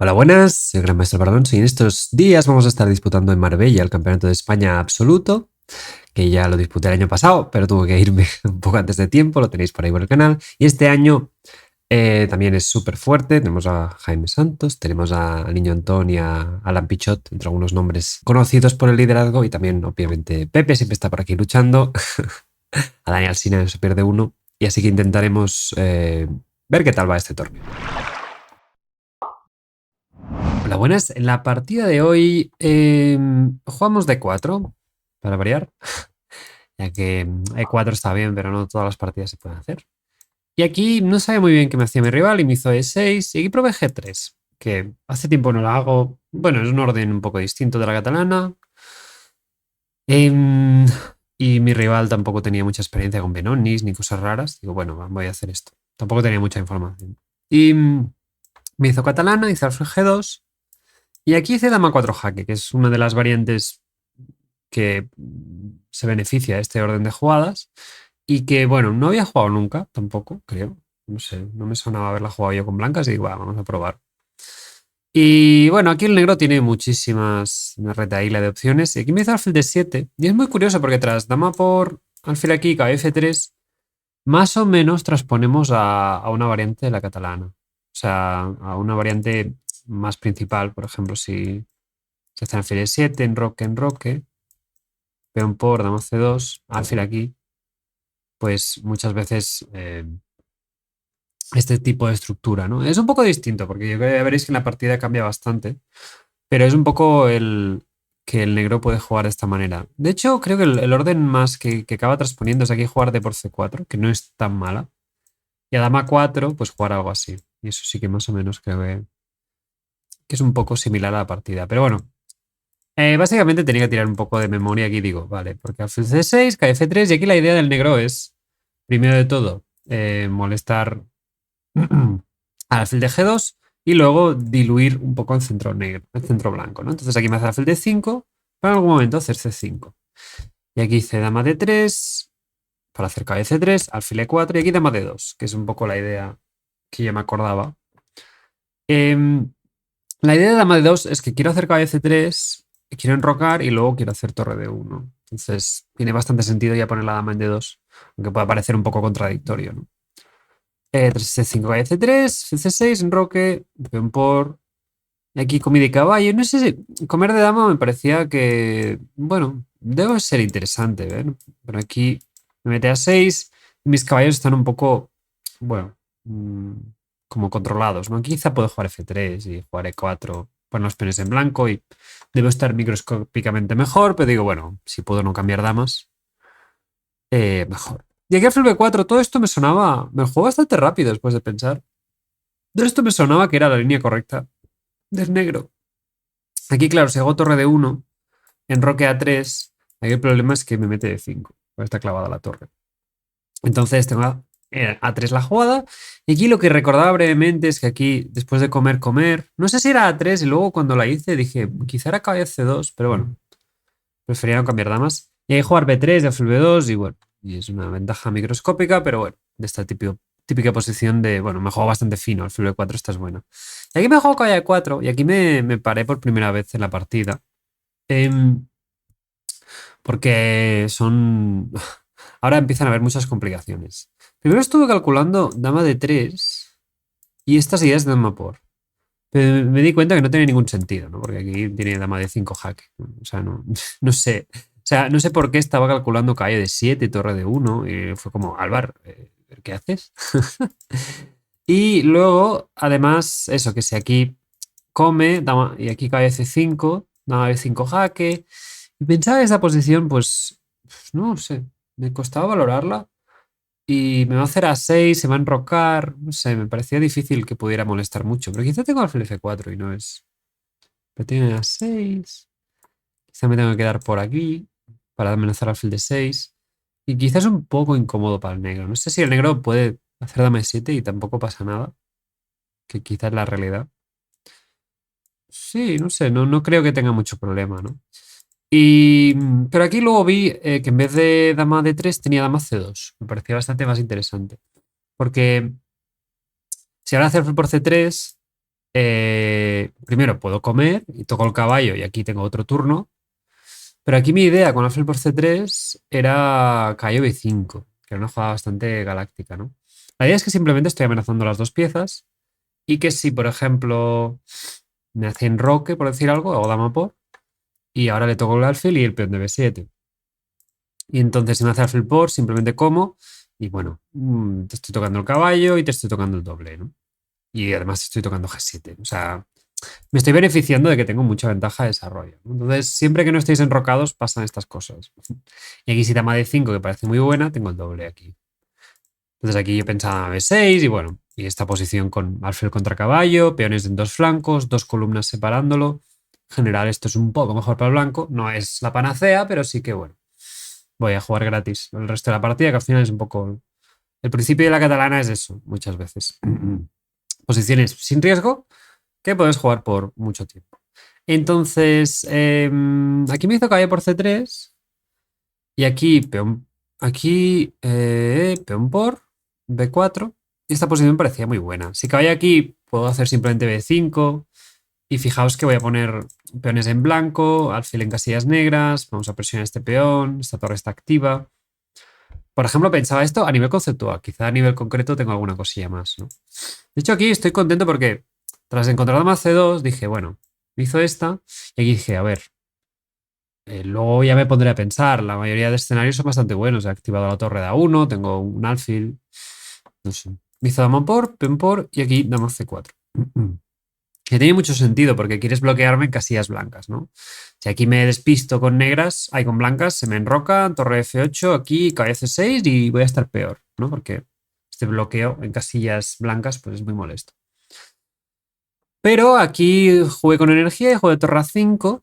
Hola, buenas, soy el Gran Maestro Alonso y en estos días vamos a estar disputando en Marbella el Campeonato de España Absoluto, que ya lo disputé el año pasado, pero tuve que irme un poco antes de tiempo, lo tenéis por ahí por el canal. Y este año también es súper fuerte, tenemos a Jaime Santos, tenemos a Niño Antón y a Alan Pichot, entre algunos nombres conocidos por el liderazgo, y también obviamente Pepe siempre está por aquí luchando, a Daniel Sina no se pierde uno, y así que intentaremos ver qué tal va este torneo. Hola, buenas. En la partida de hoy jugamos de 4 para variar, ya que E4 está bien, pero no todas las partidas se pueden hacer. Y aquí no sabía muy bien qué me hacía mi rival y me hizo E6 y aquí probé G3, que hace tiempo no lo hago. Bueno, es un orden un poco distinto de la catalana. Em, y mi rival tampoco tenía mucha experiencia con Benonis ni cosas raras. Digo, bueno, voy a hacer esto. Tampoco tenía mucha información. Y me hizo catalana, hice alfil G2. Y aquí hice dama 4 jaque, que es una de las variantes que se beneficia de este orden de jugadas y que, bueno, no había jugado nunca tampoco, creo. No sé, no me sonaba haberla jugado yo con blancas y digo, vamos a probar. Y bueno, aquí el negro tiene muchísimas, una retaíla de opciones. Y aquí me hizo alfil de 7. Y es muy curioso porque tras dama por alfil aquí, caballo F3, más o menos transponemos a una variante de la catalana. O sea, a una variante más principal, por ejemplo, si se hace alfil E7, enroque, peón por, dama C2, alfil aquí, pues muchas veces este tipo de estructura, ¿no? Es un poco distinto, porque yo creo que veréis que en la partida cambia bastante, pero es un poco el que el negro puede jugar de esta manera. De hecho, creo que el orden más que acaba transponiendo es aquí jugar de por C4, que no es tan mala, y a dama 4, pues jugar algo así. Y eso sí que más o menos creo que es un poco similar a la partida. Pero bueno, básicamente tenía que tirar un poco de memoria aquí, digo, vale, porque alfil C6, cae F3, y aquí la idea del negro es, primero de todo, molestar al alfil de G2 y luego diluir un poco el centro negro, el centro blanco, ¿no? Entonces aquí me hace alfil de 5, para en algún momento hacer C5. Y aquí hice dama de 3, para hacer caballo C3, alfil E4, y aquí dama de 2, que es un poco la idea que ya me acordaba. La idea de dama de 2 es que quiero hacer caballo C3, quiero enrocar y luego quiero hacer torre de 1. Entonces tiene bastante sentido ya poner la dama en D2, aunque pueda parecer un poco contradictorio, ¿no? 3 C5, caballo C3, C6, enroque, peón por... Y aquí comida y caballo. No sé si comer de dama me parecía que, bueno, debe ser interesante, ¿ver? Pero aquí me mete a 6 y mis caballos están un poco, bueno, como controlados, ¿no? Quizá puedo jugar F3 y jugar E4, poner los peones en blanco y debo estar microscópicamente mejor, pero digo, bueno, si puedo no cambiar damas, mejor. Y aquí alfil B4, todo esto me sonaba, me lo juego bastante rápido después de pensar. Todo esto me sonaba que era la línea correcta del negro. Aquí, claro, si hago torre de 1, enroque a 3, aquí el problema es que me mete de 5, porque está clavada la torre. Entonces tengo a 3 la jugada. Y aquí lo que recordaba brevemente es que aquí, después de comer, no sé si era a 3 y luego cuando la hice dije, quizá era caballo C2, pero bueno, prefería no cambiar damas. Y ahí jugar B3 de alfil B2 y bueno, y es una ventaja microscópica, pero bueno, de esta típica posición de, bueno, me juego bastante fino, alfil B4 esta es buena. Y aquí me juego caballo E4 y aquí me paré por primera vez en la partida. Em, porque son... Ahora empiezan a haber muchas complicaciones. Primero estuve calculando dama de 3 y estas ideas de dama por. Pero me di cuenta que no tiene ningún sentido, ¿no? Porque aquí tiene dama de 5 jaque. O sea, no, no sé. O sea, no sé por qué estaba calculando caballo de 7, torre de 1. Y fue como, Álvar, ¿qué haces? Y luego, además, eso, que si aquí come, dama, y aquí cae C5, dama de 5 jaque. Y pensaba que esa posición, pues, no sé, me costaba valorarla. Y me va a hacer a 6, se va a enrocar. No sé, me parecía difícil que pudiera molestar mucho. Pero quizá tengo alfil F4 y no es. Pero tiene a 6. Quizá me tengo que quedar por aquí para amenazar alfil de 6. Y quizás es un poco incómodo para el negro. No sé si el negro puede hacer dama de 7 y tampoco pasa nada. Que quizás es la realidad. Sí, no sé, no creo que tenga mucho problema, ¿no? Pero aquí luego vi que en vez de dama de 3 tenía dama C2. Me parecía bastante más interesante. Porque si ahora hace alfil por C3, primero puedo comer y toco el caballo y aquí tengo otro turno. Pero aquí mi idea con alfil por C3 era caballo B5, que era una jugada bastante galáctica, ¿no? La idea es que simplemente estoy amenazando las dos piezas y que si, por ejemplo, me hacen roque, por decir algo, o dama por, y ahora le toco el alfil y el peón de B7. Y entonces si me hace alfil por, simplemente como y bueno, te estoy tocando el caballo y te estoy tocando el doble, ¿no? Y además estoy tocando G7. O sea, me estoy beneficiando de que tengo mucha ventaja de desarrollo, ¿no? Entonces, siempre que no estéis enrocados, pasan estas cosas. Y aquí si dama D5, que parece muy buena, tengo el doble aquí. Entonces aquí yo pensaba B6 y bueno, y esta posición con alfil contra caballo, peones en dos flancos, dos columnas separándolo. En general esto es un poco mejor para el blanco, no es la panacea, pero sí que bueno, voy a jugar gratis el resto de la partida, que al final es un poco... El principio de la catalana es eso, muchas veces. Posiciones sin riesgo que puedes jugar por mucho tiempo. Entonces, aquí me hizo caballo por C3 y aquí peón por B4 y esta posición me parecía muy buena. Si caballo aquí puedo hacer simplemente B5 y fijaos que voy a poner peones en blanco, alfil en casillas negras, vamos a presionar este peón, esta torre está activa. Por ejemplo, pensaba esto a nivel conceptual, quizá a nivel concreto tengo alguna cosilla más, ¿no? De hecho, aquí estoy contento porque tras encontrar dama C2 dije, bueno, me hizo esta y aquí dije, a ver, luego ya me pondré a pensar, la mayoría de escenarios son bastante buenos, he activado la torre de A1, tengo un alfil, no sé. Me hizo dama por, peón por y aquí dama C4. Que tiene mucho sentido porque quieres bloquearme en casillas blancas, ¿no? Si aquí me despisto con negras, hay con blancas, se me enroca, torre F8, aquí caballo C6 y voy a estar peor, ¿no? Porque este bloqueo en casillas blancas pues es muy molesto. Pero aquí jugué con energía y jugué torre A5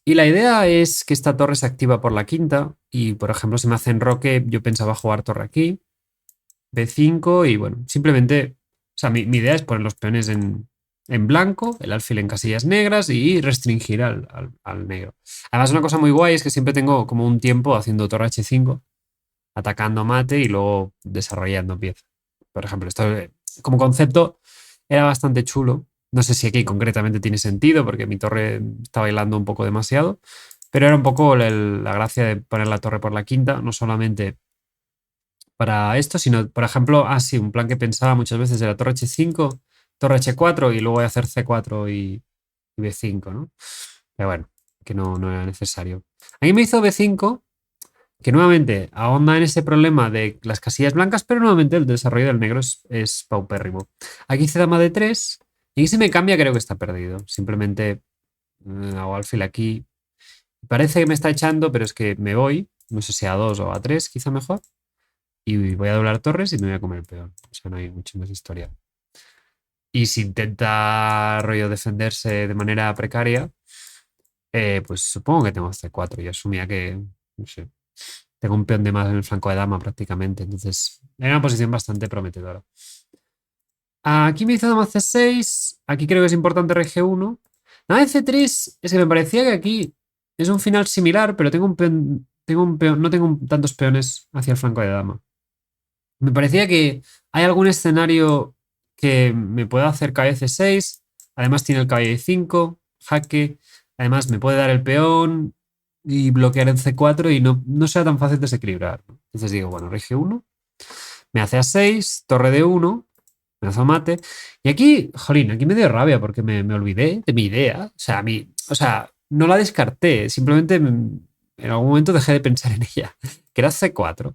y la idea es que esta torre se activa por la quinta y, por ejemplo, si me hacen roque, yo pensaba jugar torre aquí, B5 y bueno, simplemente, o sea, mi idea es poner los peones en blanco, el alfil en casillas negras y restringir al negro. Además, una cosa muy guay es que siempre tengo como un tiempo haciendo torre H5, atacando mate y luego desarrollando pieza. Por ejemplo, esto como concepto era bastante chulo. No sé si aquí concretamente tiene sentido porque mi torre está bailando un poco demasiado, pero era un poco la gracia de poner la torre por la quinta, no solamente para esto, sino, por ejemplo, así, un plan que pensaba muchas veces era torre H5, torre H4 y luego voy a hacer C4 y B5, ¿no? Pero bueno, que no era necesario. A mí me hizo B5, que nuevamente ahonda en ese problema de las casillas blancas, pero nuevamente el desarrollo del negro es paupérrimo. Aquí hice dama de 3 y si me cambia creo que está perdido. Simplemente hago alfil aquí. Parece que me está echando, pero es que me voy, no sé si a 2 o a 3, quizá mejor, y voy a doblar torres y me voy a comer el peón. O sea, no hay mucha más historia. Y si intenta rollo defenderse de manera precaria, pues supongo que tengo C4 y asumía que, no sé, tengo un peón de más en el flanco de dama prácticamente. Entonces, era una posición bastante prometedora. Aquí me hizo dama C6. Aquí creo que es importante rey G1. Dama C3 es que me parecía que aquí es un final similar, pero tengo un peón, no tengo tantos peones hacia el flanco de dama. Me parecía que hay algún escenario que me pueda hacer caballo C6. Además tiene el caballo E5, jaque. Además me puede dar el peón y bloquear en C4 y no sea tan fácil desequilibrar, ¿no? Entonces digo, bueno, rey G1, me hace A6, torre D1, me hace mate. Y aquí, jolín, aquí me dio rabia porque me olvidé de mi idea. O sea, no la descarté, simplemente en algún momento dejé de pensar en ella, que era C4,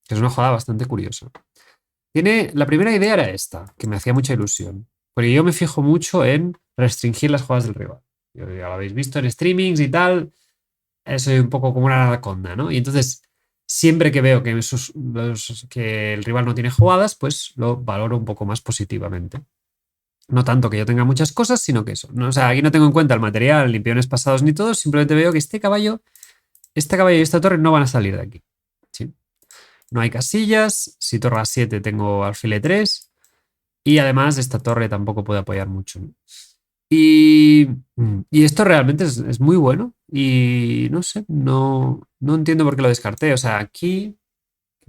que es una jugada bastante curiosa. La primera idea era esta, que me hacía mucha ilusión, porque yo me fijo mucho en restringir las jugadas del rival. Ya lo habéis visto en streamings y tal, soy un poco como una anaconda, ¿no? Y entonces, siempre que veo que el rival no tiene jugadas, pues lo valoro un poco más positivamente. No tanto que yo tenga muchas cosas, sino que eso. ¿No? O sea, aquí no tengo en cuenta el material, ni peones pasados, ni todo, simplemente veo que este caballo y esta torre no van a salir de aquí. ¿Sí? No hay casillas, si torre A7 tengo alfil E3 y además esta torre tampoco puede apoyar mucho, ¿no? Y esto realmente es muy bueno y no sé, no entiendo por qué lo descarté. O sea, aquí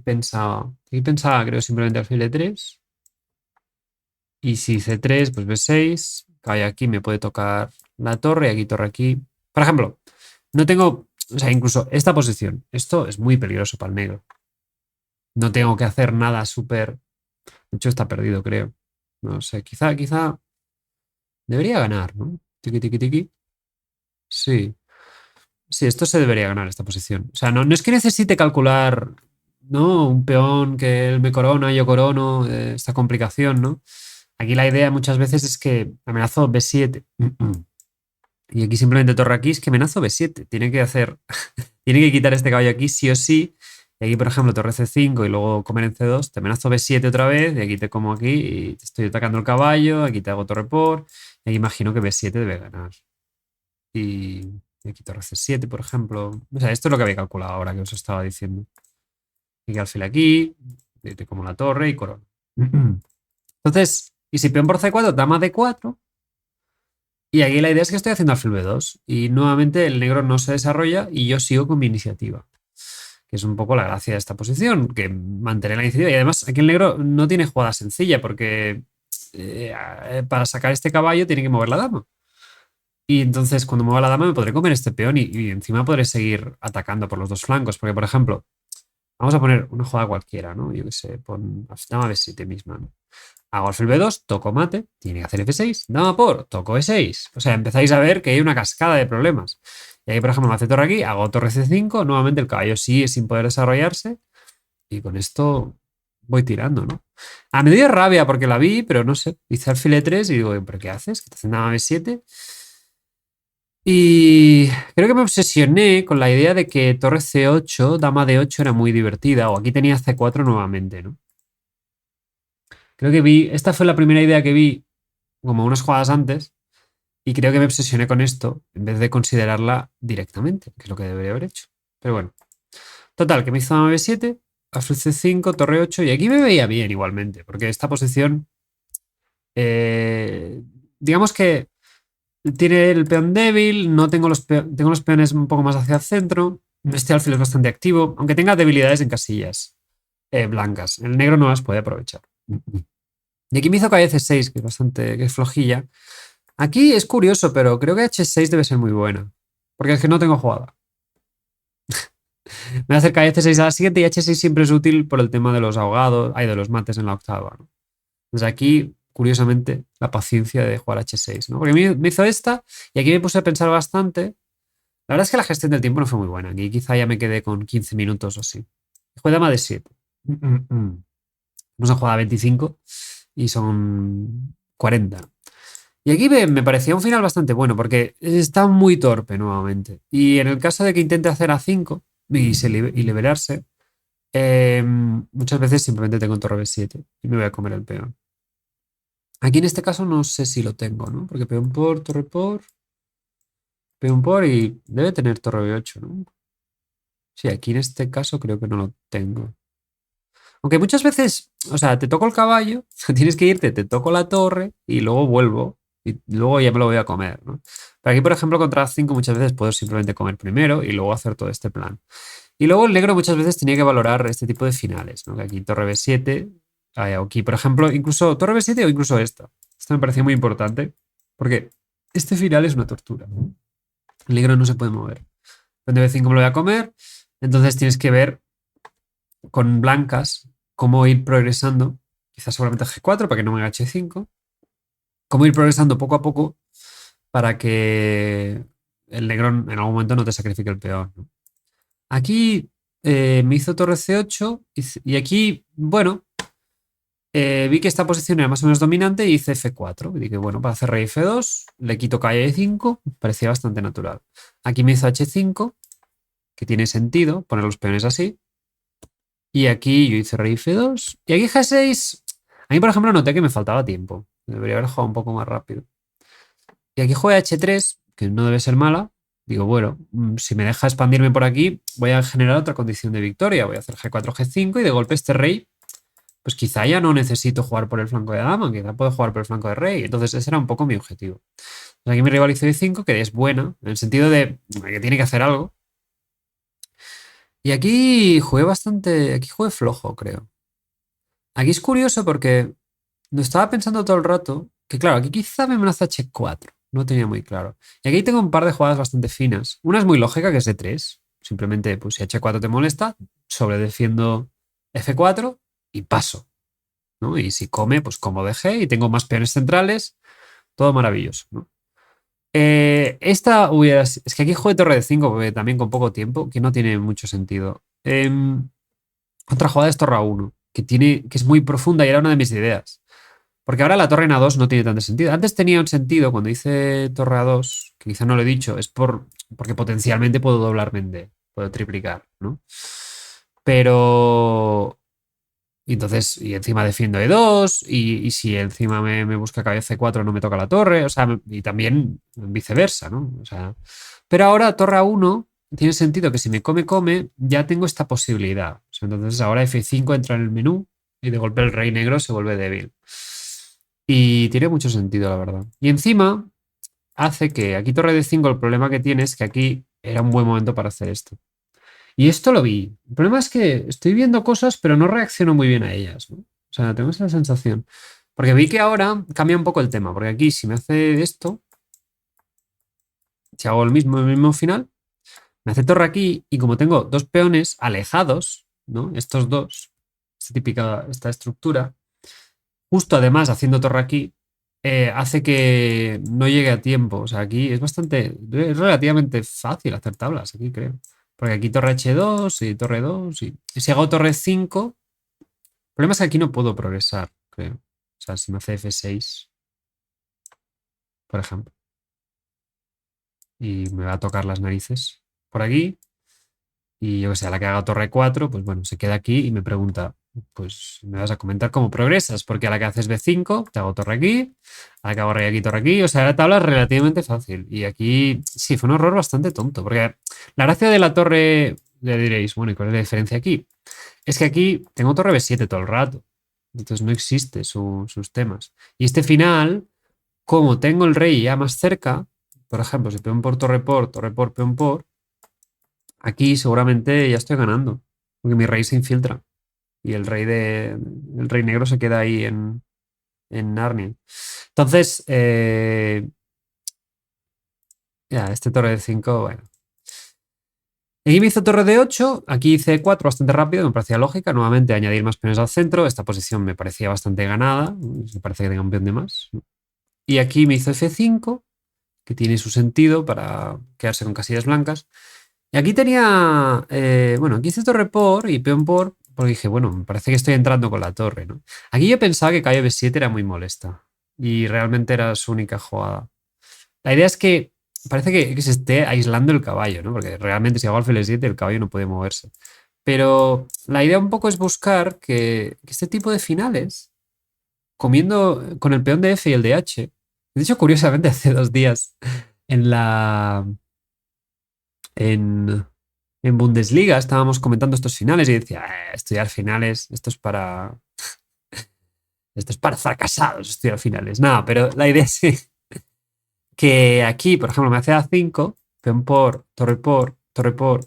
pensaba creo simplemente alfil E3 y si C3 pues B6, caballo aquí, me puede tocar la torre y aquí torre aquí. Por ejemplo, no tengo, o sea, incluso esta posición, esto es muy peligroso para el negro. No tengo que hacer nada súper... De hecho, está perdido, creo. No sé, quizá debería ganar, ¿no? Tiki, tiki, tiki. Sí. Sí, esto se debería ganar, esta posición. O sea, no es que necesite calcular, ¿no? Un peón que él me corona, yo corono, esta complicación, ¿no? Aquí la idea muchas veces es que amenazo B7. Y aquí simplemente torre aquí es que amenazo B7. Tiene que hacer, tiene que quitar este caballo aquí sí o sí. Y aquí, por ejemplo, torre C5 y luego comer en C2. Te amenazo B7 otra vez. Y aquí te como aquí y te estoy atacando el caballo. Aquí te hago torre por. Y aquí imagino que B7 debe ganar. Y aquí torre C7, por ejemplo. O sea, esto es lo que había calculado ahora que os estaba diciendo. Y que alfil aquí. Te como la torre y corona. Entonces, y si peón por C4, dama D4. Y aquí la idea es que estoy haciendo alfil B2 y nuevamente el negro no se desarrolla y yo sigo con mi iniciativa, que es un poco la gracia de esta posición, que mantener la iniciativa. Y además aquí el negro no tiene jugada sencilla porque para sacar este caballo tiene que mover la dama. Y entonces cuando mueva la dama me podré comer este peón y encima podré seguir atacando por los dos flancos. Porque, por ejemplo, vamos a poner una jugada cualquiera, ¿no? Yo qué sé, pon dama B7 misma, ¿no? Hago alfil B2, toco mate, tiene que hacer F6, dama por, toco E6. O sea, empezáis a ver que hay una cascada de problemas. Y ahí, por ejemplo, me hace torre aquí, hago torre C5, nuevamente el caballo sigue sin poder desarrollarse y con esto voy tirando, ¿no? A me dio rabia porque la vi, pero no sé, hice alfil E3 y digo, ¿pero qué haces? ¿Que te hacen dama B7? Y creo que me obsesioné con la idea de que torre C8, dama D8 era muy divertida, o aquí tenía C4 nuevamente, ¿no? Creo que esta fue la primera idea que vi como unas jugadas antes y creo que me obsesioné con esto en vez de considerarla directamente, que es lo que debería haber hecho. Pero bueno, total, que me hizo dama B7, alfil C5, torre 8 y aquí me veía bien igualmente, porque esta posición, digamos que tiene el peón débil, no tengo tengo los peones un poco más hacia el centro, este alfil es bastante activo, aunque tenga debilidades en casillas blancas. El negro no las puede aprovechar. Y aquí me hizo caballo C6, que es bastante, que es flojilla. Aquí es curioso, pero creo que H6 debe ser muy buena. Porque es que no tengo jugada. Me voy a hacer caballo C6 a la siguiente y H6 siempre es útil por el tema de los ahogados, hay de los mates en la octava, ¿no? Entonces aquí, curiosamente, la paciencia de jugar H6, ¿no? Porque me hizo esta y aquí me puse a pensar bastante. La verdad es que la gestión del tiempo no fue muy buena. Aquí quizá ya me quedé con 15 minutos o así. Juega dama de 7. Vamos a jugar a 25 y son 40. Y aquí me parecía un final bastante bueno porque está muy torpe nuevamente. Y en el caso de que intente hacer A5 y liberarse, muchas veces simplemente tengo torre B7 y me voy a comer el peón. Aquí en este caso no sé si lo tengo, ¿no? Porque peón por, torre por, peón por y debe tener torre B8, ¿no? Sí, aquí en este caso creo que no lo tengo. Aunque muchas veces, o sea, te toco el caballo, tienes que irte, te toco la torre y luego vuelvo y luego ya me lo voy a comer, ¿no? Pero aquí, por ejemplo, contra A5 muchas veces puedo simplemente comer primero y luego hacer todo este plan. Y luego el negro muchas veces tenía que valorar este tipo de finales, ¿no? Que aquí torre B7, aquí, por ejemplo, incluso torre B7 o incluso esta. Esto me parecía muy importante porque este final es una tortura. El negro no se puede mover. Donde B5 me lo voy a comer, entonces tienes que ver con blancas cómo ir progresando, quizás seguramente G4 para que no me haga H5, cómo ir progresando poco a poco para que el negro en algún momento no te sacrifique el peón, ¿no? Aquí me hizo torre C8 y aquí, bueno, vi que esta posición era más o menos dominante y hice F4. Y dije, bueno, para hacer rey F2, le quito caballo E5, parecía bastante natural. Aquí me hizo H5, que tiene sentido poner los peones así. Y aquí yo hice rey F2. Y aquí G6. A mí, por ejemplo, noté que me faltaba tiempo. Debería haber jugado un poco más rápido. Y aquí juega H3, que no debe ser mala. Digo, bueno, si me deja expandirme por aquí, voy a generar otra condición de victoria. Voy a hacer G4, G5 y de golpe este rey, pues quizá ya no necesito jugar por el flanco de dama, quizá puedo jugar por el flanco de rey. Entonces ese era un poco mi objetivo. Entonces aquí mi rival hizo E5, que es buena, en el sentido de que tiene que hacer algo. Y aquí jugué bastante, aquí jugué flojo, creo. Aquí es curioso porque lo estaba pensando todo el rato Que claro, aquí quizá me amenaza H4. No tenía muy claro. Y aquí tengo un par de jugadas bastante finas. Una es muy lógica, que es de 3. Simplemente, pues si H4 te molesta, sobredefiendo F4 y paso, ¿no? Y si come, pues como dejé y tengo más peones centrales, todo maravilloso, ¿no? Esta hubiera... Es que aquí juego de torre de 5, porque también con poco tiempo, que no tiene mucho sentido. Otra jugada es torre A1, que es muy profunda y era una de mis ideas. Porque ahora la torre en A2 no tiene tanto sentido. Antes tenía un sentido cuando hice torre A2, que quizá no lo he dicho, porque potencialmente puedo doblarme en D, puedo triplicar, ¿no? Pero... Y entonces, y encima defiendo E2, y si encima me busca cabeza E4 no me toca la torre, o sea, y también viceversa, ¿no? O sea, pero ahora torre A1 tiene sentido que si me come, ya tengo esta posibilidad. O sea, entonces ahora F5 entra en el menú y de golpe el rey negro se vuelve débil. Y tiene mucho sentido, la verdad. Y encima hace que aquí torre de 5 el problema que tiene es que aquí era un buen momento para hacer esto. Y esto lo vi. El problema es que estoy viendo cosas, pero no reacciono muy bien a ellas, ¿no? O sea, tengo esa sensación. Porque vi que ahora cambia un poco el tema. Porque aquí, si me hace esto, si hago el mismo final, me hace torre aquí. Y como tengo dos peones alejados, ¿no? Estos dos, esta estructura, justo además haciendo torre aquí, hace que no llegue a tiempo. O sea, aquí es relativamente fácil hacer tablas, aquí creo. Porque aquí torre H2 y torre 2 y si hago torre 5, el problema es que aquí no puedo progresar, creo. O sea, si me hace F6, por ejemplo, y me va a tocar las narices por aquí, y yo que sé, a la que haga torre 4, pues bueno, se queda aquí y me pregunta, pues me vas a comentar cómo progresas, porque a la que haces B5, te hago torre aquí, a la que hago rey aquí, torre aquí, o sea, la tabla es relativamente fácil. Y aquí, sí, fue un error bastante tonto, porque la gracia de la torre, le diréis, bueno, ¿y cuál es la diferencia aquí? Es que aquí tengo torre B7 todo el rato, entonces no existe sus temas. Y este final, como tengo el rey ya más cerca, por ejemplo, si peón por, torre por, peón por, aquí seguramente ya estoy ganando, porque mi rey se infiltra y el rey negro se queda ahí en Narnia. Entonces, ya, este torre de 5, bueno. Aquí me hizo torre de 8, aquí hice 4 bastante rápido, me parecía lógica. Nuevamente añadir más peones al centro, esta posición me parecía bastante ganada, me parece que tenga un peón de más. Y aquí me hizo F5, que tiene su sentido para quedarse con casillas blancas. Y aquí tenía, bueno, aquí hice torre por y peón por, porque dije, bueno, me parece que estoy entrando con la torre, ¿no? Aquí yo pensaba que caballo B7 era muy molesta y realmente era su única jugada. La idea es que parece que se esté aislando el caballo, ¿no? Porque realmente si hago alfil E7 el caballo no puede moverse. Pero la idea un poco es buscar que este tipo de finales, comiendo con el peón de F y el de H, de hecho, curiosamente, hace 2 días en la en, en Bundesliga estábamos comentando estos finales y decía, estudiar finales, esto es para fracasados, estudiar finales. No, pero la idea es que aquí, por ejemplo, me hace A5, peón por,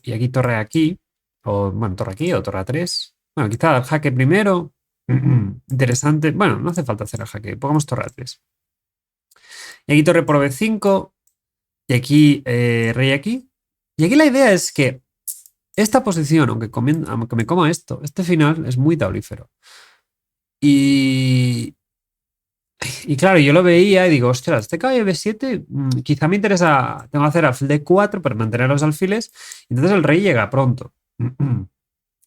y aquí torre aquí, o bueno, torre aquí o torre A3. Bueno, quizá el jaque primero. Interesante. Bueno, no hace falta hacer el jaque, pongamos torre A3. Y aquí torre por B5, y aquí rey aquí. Y aquí la idea es que esta posición, aunque me coma esto, este final es muy taurífero. Y claro, yo lo veía y digo, ostras, este caballo B7 quizá me interesa, tengo que hacer alfil D4 para mantener los alfiles, y entonces el rey llega pronto.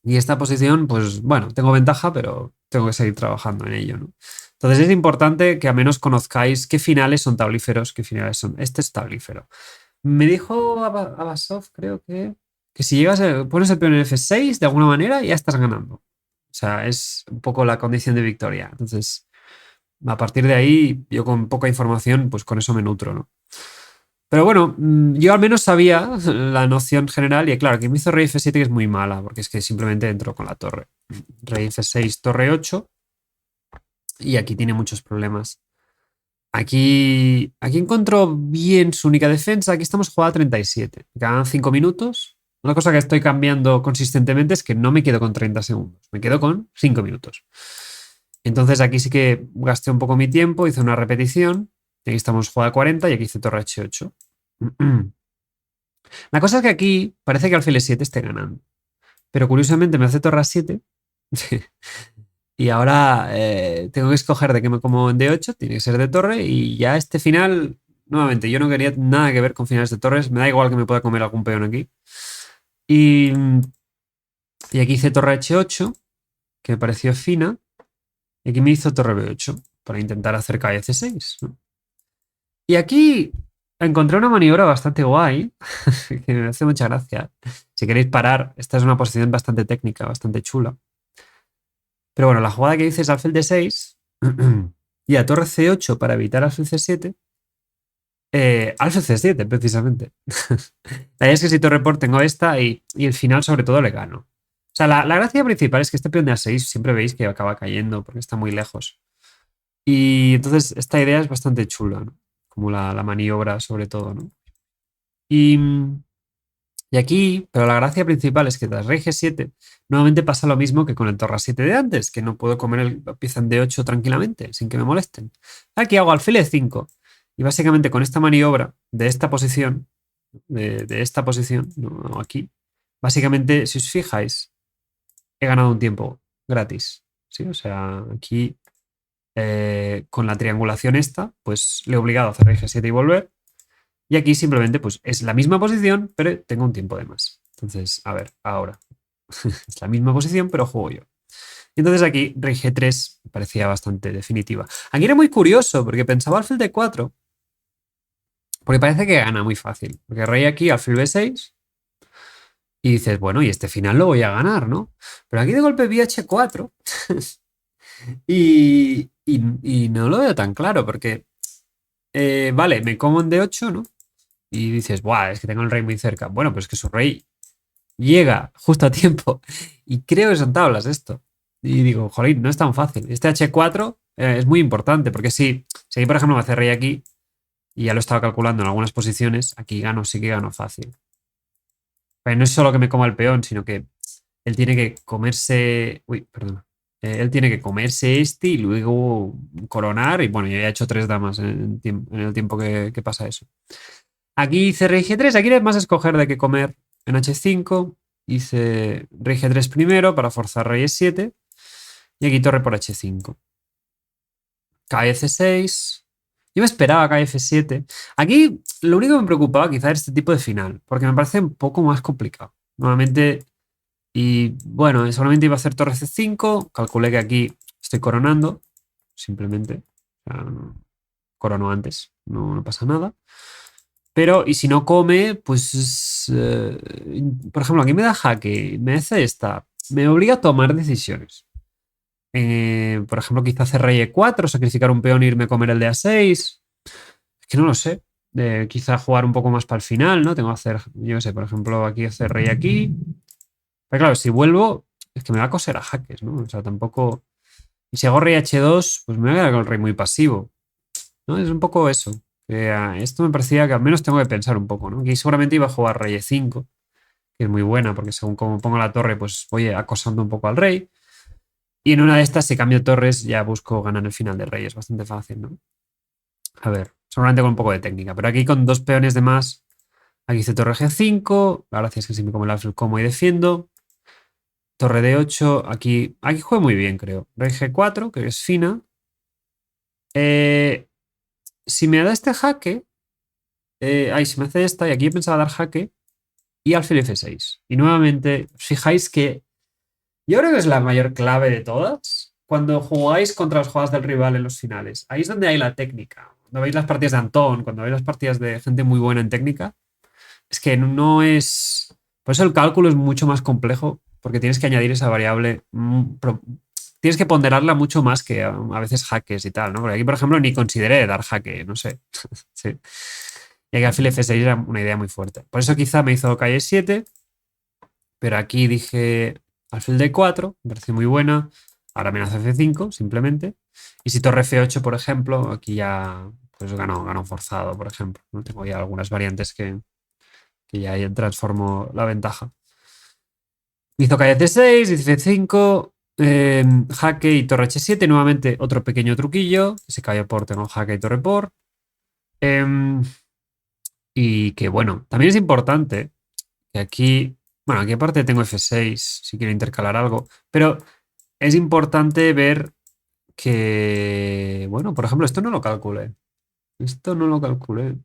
Y esta posición, pues bueno, tengo ventaja, pero tengo que seguir trabajando en ello, ¿no? Entonces es importante que al menos conozcáis qué finales son taulíferos, qué finales son. Este es taulífero. Me dijo Abasov, creo que si llegas, pones el peón en F6 de alguna manera, ya estás ganando. O sea, es un poco la condición de victoria. Entonces, a partir de ahí, yo con poca información, pues con eso me nutro, ¿no? Pero bueno, yo al menos sabía la noción general y claro, aquí me hizo rey F7 que es muy mala, porque es que simplemente entro con la torre. Rey F6, torre 8 y aquí tiene muchos problemas. Aquí encontró bien su única defensa. Aquí estamos jugada 37. Quedan 5 minutos. Una cosa que estoy cambiando consistentemente es que no me quedo con 30 segundos. Me quedo con 5 minutos. Entonces aquí sí que gasté un poco mi tiempo, hice una repetición. Y aquí estamos jugada 40 y aquí hice torre H8. La cosa es que aquí parece que alfil E7 esté ganando. Pero curiosamente me hace torre A7. Y ahora tengo que escoger de qué me como en D8. Tiene que ser de torre. Y ya este final, nuevamente, yo no quería nada que ver con finales de torres. Me da igual que me pueda comer algún peón aquí. Y, y aquí hice torre H8, que me pareció fina. Y aquí me hizo torre B8 para intentar hacer calle C6, ¿no? Y aquí encontré una maniobra bastante guay, que me hace mucha gracia. Si queréis parar, esta es una posición bastante técnica, bastante chula. Pero bueno, la jugada que hice es alfil D6 y a torre C8 para evitar alfil C7. Alfil C7, precisamente. La idea es que si torre por tengo esta y el final sobre todo le gano. O sea, la gracia principal es que este peón de A6 siempre veis que acaba cayendo porque está muy lejos. Y entonces esta idea es bastante chula, ¿no? Como la maniobra sobre todo, ¿no? Y, y aquí, pero la gracia principal es que tras rey G7 nuevamente pasa lo mismo que con el torre A7 de antes, que no puedo comer el pieza en D8 tranquilamente, sin que me molesten. Aquí hago alfil E5 y básicamente con esta maniobra de esta posición, de esta posición, no, aquí, básicamente, si os fijáis, he ganado un tiempo gratis, ¿sí? O sea, aquí con la triangulación esta, pues le he obligado a hacer rey G7 y volver. Y aquí simplemente pues es la misma posición, pero tengo un tiempo de más. Entonces, a ver, ahora. Es la misma posición, pero juego yo. Y entonces aquí rey G3 parecía bastante definitiva. Aquí era muy curioso, porque pensaba alfil D4, porque parece que gana muy fácil. Porque rey aquí, alfil B6, y dices, bueno, y este final lo voy a ganar, ¿no? Pero aquí de golpe vi H4 y no lo veo tan claro, porque, vale, me como en D8, ¿no? Y dices, ¡buah! Es que tengo el rey muy cerca. Bueno, pues es que su rey llega justo a tiempo. Y creo que son tablas esto. Y digo, jolín, no es tan fácil. Este H4 es muy importante, porque si aquí, por ejemplo, me hace rey aquí, y ya lo estaba calculando en algunas posiciones, aquí gano, sí que gano fácil. Pero no es solo que me coma el peón, sino que él tiene que comerse. Uy, perdón. Él tiene que comerse este y luego coronar. Y bueno, yo ya he hecho 3 damas en el tiempo que pasa eso. Aquí hice rey G3, aquí es más escoger de qué comer en H5. Hice rey G3 primero para forzar rey E7. Y aquí torre por H5. Cae F6. Yo me esperaba cae F7. Aquí lo único que me preocupaba quizá era este tipo de final, porque me parece un poco más complicado. Nuevamente, y bueno, solamente iba a hacer torre C5. Calculé que aquí estoy coronando, simplemente. O sea, corono antes, no pasa nada. Pero, y si no come, pues, por ejemplo, aquí me da jaque, me hace esta, me obliga a tomar decisiones. Por ejemplo, quizá hacer rey E4, sacrificar un peón e irme a comer el de A6. Es que no lo sé. Quizá jugar un poco más para el final, ¿no? Tengo que hacer, yo qué sé, por ejemplo, aquí hacer rey aquí. Pero claro, si vuelvo, es que me va a coser a jaques, ¿no? O sea, tampoco. Y si hago rey H2, pues me voy a quedar con el rey muy pasivo, ¿no? Es un poco eso. Esto me parecía que al menos tengo que pensar un poco, ¿no? Aquí seguramente iba a jugar rey E5, que es muy buena, porque según como pongo la torre, pues voy acosando un poco al rey. Y en una de estas, si cambio torres, ya busco ganar el final de rey. Es bastante fácil, ¿no? A ver, seguramente con un poco de técnica. Pero aquí con 2 peones de más, aquí hice torre G5. La gracia es que si me como el alfil como y defiendo. Torre D8. Aquí juego muy bien, creo. Rey G4, que es fina. Si me da este jaque. Si me hace esta, y aquí he pensado dar jaque. Y alfil F6. Y nuevamente, fijáis que yo creo que es la mayor clave de todas. Cuando jugáis contra las jugadas del rival en los finales. Ahí es donde hay la técnica. Cuando veis las partidas de Antón, cuando veis las partidas de gente muy buena en técnica, es que no es. Por eso el cálculo es mucho más complejo, porque tienes que añadir esa variable. Tienes que ponderarla mucho más que a veces jaques y tal, ¿no? Porque aquí, por ejemplo, ni consideré dar jaque, no sé. Sí. Y aquí alfil F6 era una idea muy fuerte. Por eso quizá me hizo calle 7, pero aquí dije alfil D4, me pareció muy buena. Ahora amenaza F5, simplemente. Y si torre F8, por ejemplo, aquí ya pues gano forzado, por ejemplo, ¿no? Tengo ya algunas variantes que ya transformo la ventaja. Hizo calle C6, dice F5. Jaque y torre H7, nuevamente otro pequeño truquillo. Ese caballo por tengo jaque y torre por. Y que bueno, también es importante que aquí, bueno, aquí aparte tengo F6 si quiero intercalar algo, pero es importante ver que, bueno, por ejemplo, esto no lo calculé. Esto no lo calculé.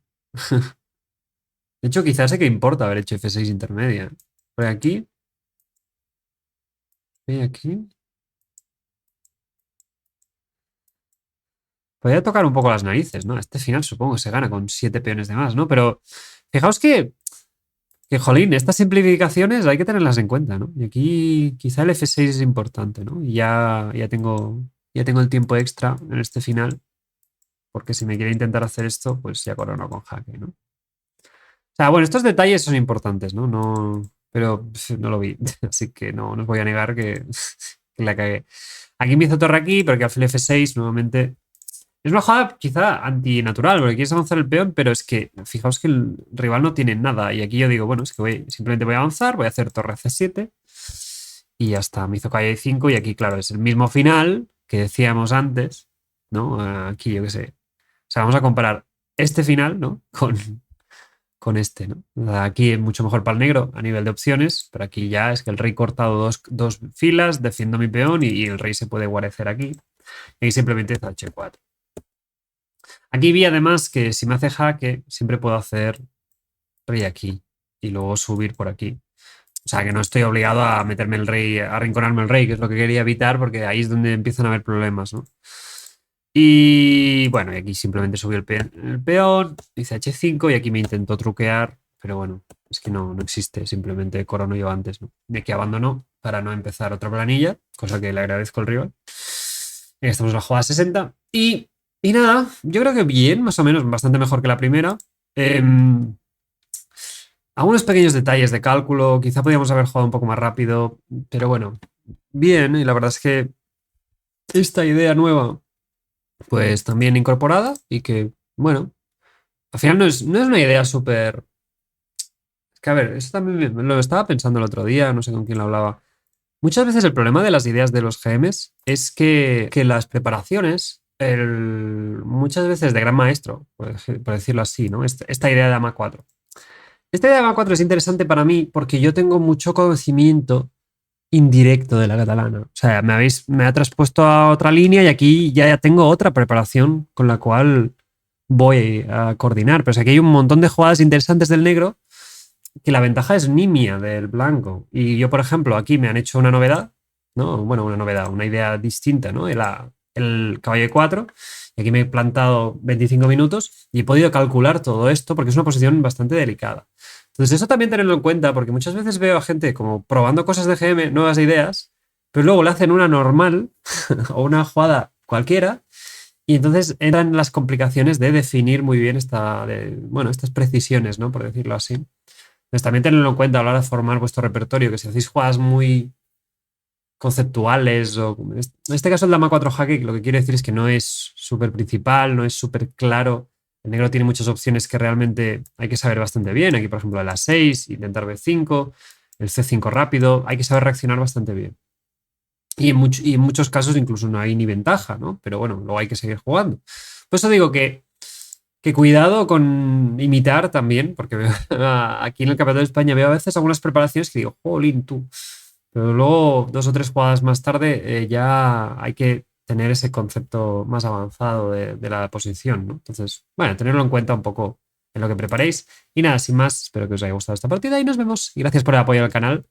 De hecho, quizás sé que importa haber hecho F6 intermedia. Pero aquí. Podría tocar un poco las narices, ¿no? Este final supongo que se gana con 7 peones de más, ¿no? Pero fijaos que, jolín, estas simplificaciones hay que tenerlas en cuenta, ¿no? Y aquí quizá el F6 es importante, ¿no? Y ya tengo el tiempo extra en este final, porque si me quiere intentar hacer esto, pues ya corono con jaque, ¿no? O sea, bueno, estos detalles son importantes, ¿no? Pero no lo vi, así que no os voy a negar que la cagué. Aquí me hizo torre aquí, pero que alfil F6 nuevamente. Es una jugada quizá antinatural, porque quieres avanzar el peón, pero es que fijaos que el rival no tiene nada. Y aquí yo digo, bueno, es que simplemente voy a avanzar, voy a hacer torre C7 y ya está. Me hizo calle 5 y aquí, claro, es el mismo final que decíamos antes, ¿no? Aquí, yo qué sé. O sea, vamos a comparar este final, ¿no? Con este, ¿no? Aquí es mucho mejor para el negro a nivel de opciones, pero aquí ya es que el rey cortado dos filas, defiendo mi peón y el rey se puede guarecer aquí. Y simplemente es H4. Aquí vi además que si me hace jaque, siempre puedo hacer rey aquí y luego subir por aquí. O sea, que no estoy obligado a meterme el rey, a arrinconarme el rey, que es lo que quería evitar, porque ahí es donde empiezan a haber problemas, ¿no? Y bueno, y aquí simplemente subí el peón, hice H5 y aquí me intentó truquear, pero bueno, es que no existe, simplemente corono yo antes, ¿no? De que abandonó para no empezar otra planilla, cosa que le agradezco al rival. Aquí estamos en la jugada 60 y nada, yo creo que bien, más o menos, bastante mejor que la primera. Algunos pequeños detalles de cálculo, quizá podríamos haber jugado un poco más rápido, pero bueno, bien, y la verdad es que esta idea nueva, pues también incorporada y que, bueno, al final no es una idea súper. Es que, a ver, eso también lo estaba pensando el otro día, no sé con quién lo hablaba. Muchas veces el problema de las ideas de los GMs es que las preparaciones, muchas veces de gran maestro, por decirlo así, ¿no? Esta idea de AMA 4. Esta idea de AMA 4 es interesante para mí porque yo tengo mucho conocimiento indirecto de la catalana. O sea, me ha traspuesto a otra línea y aquí ya tengo otra preparación con la cual voy a coordinar. Pero o sea, aquí hay un montón de jugadas interesantes del negro que la ventaja es nimia del blanco. Y yo, por ejemplo, aquí me han hecho una novedad, ¿no? Bueno, una novedad, una idea distinta, ¿no? El caballo de 4. Y aquí me he plantado 25 minutos y he podido calcular todo esto porque es una posición bastante delicada. Entonces, eso también tenerlo en cuenta, porque muchas veces veo a gente como probando cosas de GM, nuevas ideas, pero luego le hacen una normal o una jugada cualquiera, y entonces entran las complicaciones de definir muy bien estas precisiones, ¿no? Por decirlo así. Entonces, también tenerlo en cuenta a la hora de formar vuestro repertorio, que si hacéis jugadas muy conceptuales, o en este caso el dama 4 jaque, lo que quiero decir es que no es súper principal, no es súper claro. El negro tiene muchas opciones que realmente hay que saber bastante bien. Aquí, por ejemplo, el A6, intentar B5, el C5 rápido, hay que saber reaccionar bastante bien. Y en muchos casos incluso no hay ni ventaja, ¿no? Pero bueno, luego hay que seguir jugando. Por eso digo que cuidado con imitar también, porque aquí en el Campeonato de España veo a veces algunas preparaciones que digo, jolín, tú. Pero luego, 2 o 3 jugadas más tarde, ya hay que tener ese concepto más avanzado de la posición, ¿no? Entonces, bueno, tenerlo en cuenta un poco en lo que preparéis. Y nada, sin más, espero que os haya gustado esta partida y nos vemos. Y gracias por el apoyo al canal.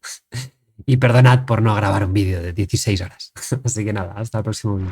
Y perdonad por no grabar un vídeo de 16 horas. Así que nada, hasta el próximo vídeo.